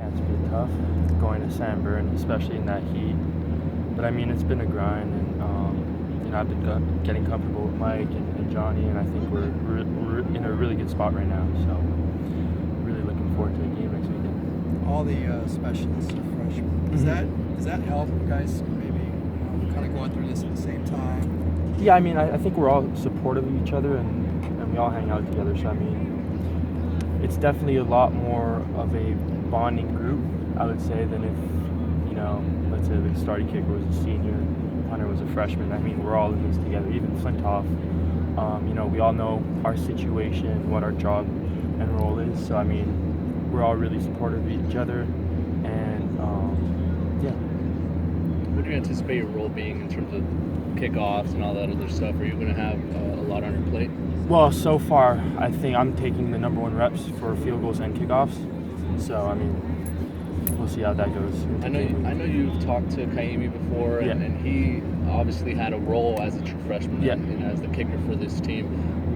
it's been tough going to San Bern, especially in that heat. But I mean, it's been a grind, and I've been getting comfortable with Mike and Johnny, and I think we're in a really good spot right now. So really looking forward to the game next weekend. All the specialists are freshmen. Does that help you guys maybe kind of going through this at the same time? Yeah, I mean, I think we're all supportive of each other, and we all hang out together. So I mean, it's definitely a lot more of a bonding group, I would say, than if, let's say the starting kicker was a senior, Hunter was a freshman. I mean, we're all in this together, even Flintoff. We all know our situation, what our job and role is. So, I mean, we're all really supportive of each other. And, yeah. What do you anticipate your role being in terms of kickoffs and all that other stuff? Are you going to have a lot on your plate? Well, so far, I think I'm taking the number one reps for field goals and kickoffs. So, I mean, we'll see how that goes. I know you've talked to Kaimi before, and he obviously had a role as a true freshman and as the kicker for this team.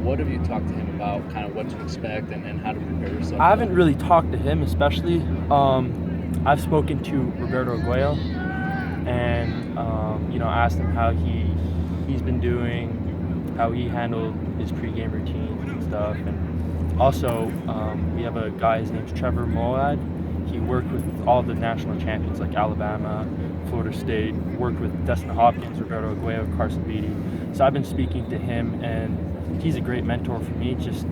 What have you talked to him about, kind of what to expect and how to prepare yourself? I haven't really talked to him, especially. I've spoken to Roberto Arguello and, asked him how he's been doing, how he handled his pregame routines and stuff. And also, we have a guy, his name's Trevor Moad. He worked with all the national champions like Alabama, Florida State, worked with Destin Hopkins, Roberto Arguello, Carson Beatty. So I've been speaking to him, and he's a great mentor for me, just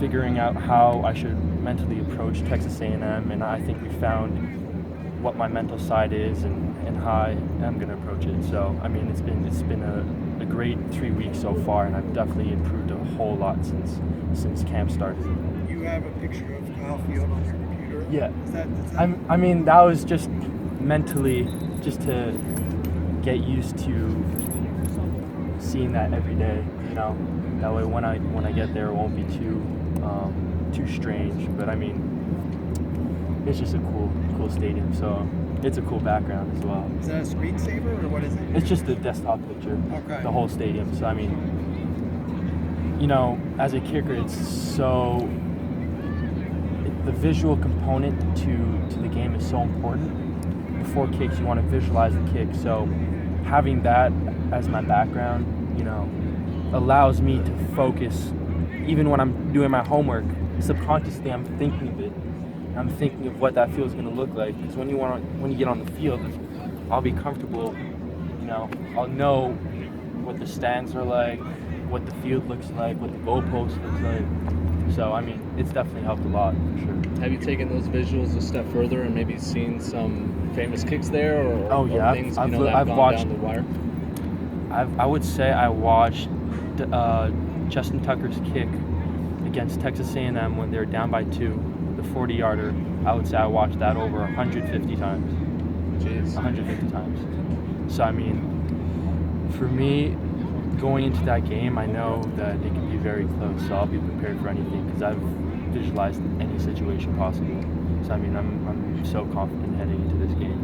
figuring out how I should mentally approach Texas A&M, and I think we found what my mental side is and how I am going to approach it. So, I mean, it's been a great 3 weeks so far, and I've definitely improved a whole lot since camp started. You have a picture of Kyle Field on your computer? Yeah. Is that I mean, that was just mentally, just to get used to seeing that every day, That way when I get there, it won't be too strange. But I mean, it's just a cool stadium, so it's a cool background as well. Is that a screensaver or what is it? It's just a desktop picture, the whole stadium. So I mean, as a kicker, it's so the visual component to the game is so important. Before kicks, you want to visualize the kick. So having that as my background, allows me to focus. Even when I'm doing my homework, subconsciously I'm thinking of it. I'm thinking of what that field is going to look like. Because when you get on the field, I'll be comfortable. I'll know what the stands are like, what the field looks like, what the goalpost looks like. So I mean, it's definitely helped a lot for sure. Have you taken those visuals a step further and maybe seen some famous kicks there, or things that have gone watched, down the wire? I would say I watched Justin Tucker's kick against Texas A&M when they were down by 2, the 40-yarder. I would say I watched that over 150 times. Jeez. 150 times. So I mean, for me, going into that game, I know that it can be very close, so I'll be prepared for anything because I've visualized any situation possible. So I mean, I'm so confident heading into this game.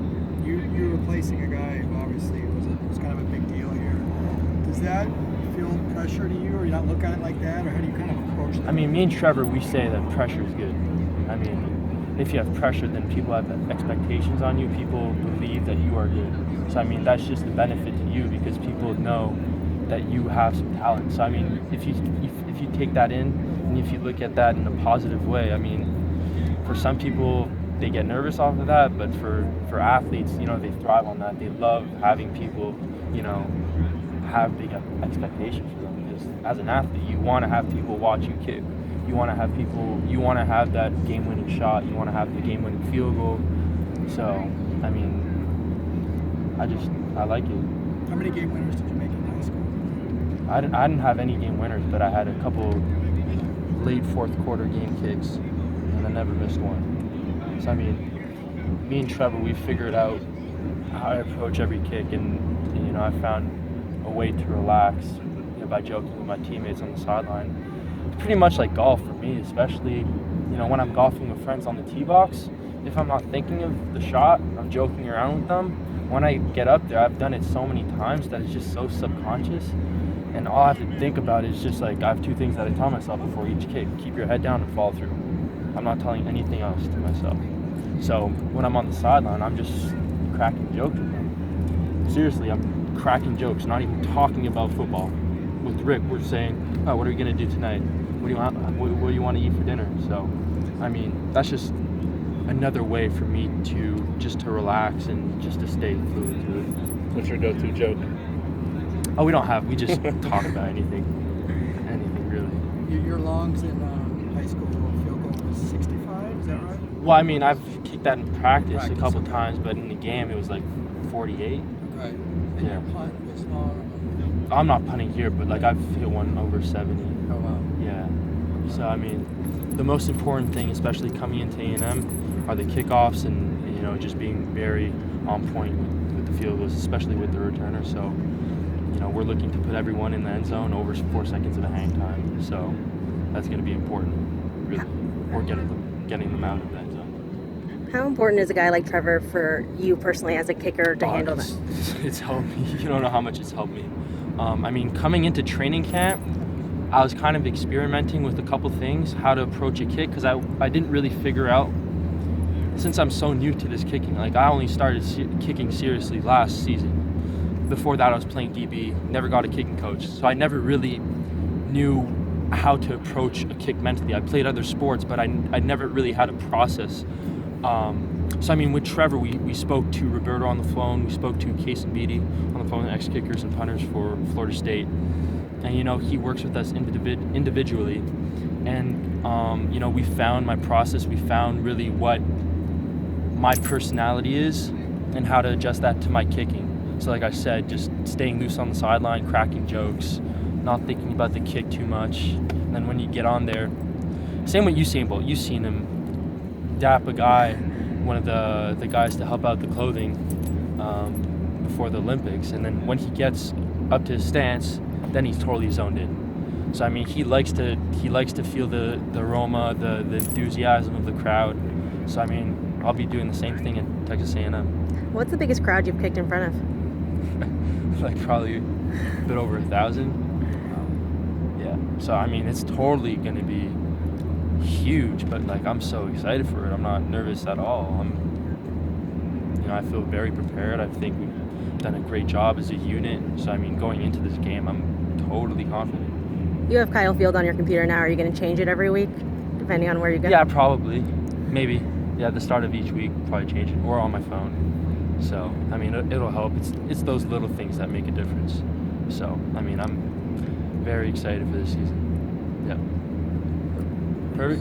You're replacing a guy who obviously was kind of a big deal here. Does that feel pressure to you, or you not look at it like that, or how do you kind of approach that? I mean, me and Trevor, we say that pressure is good. I mean, if you have pressure, then people have expectations on you. People believe that you are good. So I mean, that's just a benefit to you because people know that you have some talent. So I mean, if you take that in and if you look at that in a positive way, I mean, for some people they get nervous off of that, but for athletes, they thrive on that. They love having people, have big expectations for them because as an athlete, you want to have people watch you kick. You want to have that game-winning shot. You want to have the game-winning field goal. So, I mean, I like it. How many game winners did you make in high school? I didn't have any game winners, but I had a couple late fourth quarter game kicks, and I never missed one. So, I mean, me and Trevor, we figured out how I approach every kick, and I found a way to relax by joking with my teammates on the sideline. It's pretty much like golf for me, especially when I'm golfing with friends on the tee box. If I'm not thinking of the shot, I'm joking around with them. When I get up there, I've done it so many times that it's just so subconscious, and all I have to think about is just like I have 2 things that I tell myself before each kick: keep your head down and follow through. I'm not telling anything else to myself. So when I'm on the sideline, I'm just cracking jokes with them. Seriously, I'm cracking jokes, not even talking about football. With Rick, we're saying, oh, what are we going to do tonight? What do you want to eat for dinner? So, I mean, that's just another way for me to relax and just to stay fluid to it. What's your go-to joke? Oh, we just talk about anything really. Your longs in high school field goal was 65, is that right? Well, I mean, I've kicked that in practice a couple times, but in the game it was like 48. Okay. And Yeah. your punt was long. I'm not punting here, but like I've hit one over 70. Oh, wow. Yeah. So I mean, the most important thing, especially coming into A&M, are the kickoffs and just being very on point with the field goals, especially with the returner. So we're looking to put everyone in the end zone over 4 seconds of a hang time. So that's going to be important, really, or getting them out of the end zone. How important is a guy like Trevor for you personally as a kicker to handle that? It's helped me. You don't know how much it's helped me. I mean, coming into training camp, I was kind of experimenting with a couple things, how to approach a kick, because I didn't really figure out, since I'm so new to this kicking, like I only started kicking seriously last season. Before that, I was playing DB, never got a kicking coach, so I never really knew how to approach a kick mentally. I played other sports, but I never really had a process. So I mean, with Trevor, we spoke to Roberto on the phone, we spoke to Case and Beatty on the phone, ex-kickers and punters for Florida State. And he works with us individually. And we found my process, we found really what my personality is and how to adjust that to my kicking. So like I said, just staying loose on the sideline, cracking jokes, not thinking about the kick too much. And then when you get on there, same with Usain Bolt. You've seen him dap a guy, one of the guys to help out the clothing before the Olympics. And then when he gets up to his stance, then he's totally zoned in. So I mean, he likes to feel the aroma, the enthusiasm of the crowd. So I mean, I'll be doing the same thing at Texas A&M. What's the biggest crowd you've kicked in front of? Like probably a bit over 1,000. Yeah. So I mean, it's totally going to be huge, but like I'm so excited for it. I'm not nervous at all. I feel very prepared. I think we've done a great job as a unit. So I mean, going into this game, I'm totally confident. You have Kyle Field on your computer now. Are you going to change it every week, depending on where you go? Yeah, probably. Maybe. Yeah, at the start of each week, probably change it, or on my phone. So, I mean, it'll help. It's those little things that make a difference. So, I mean, I'm very excited for this season. Yeah.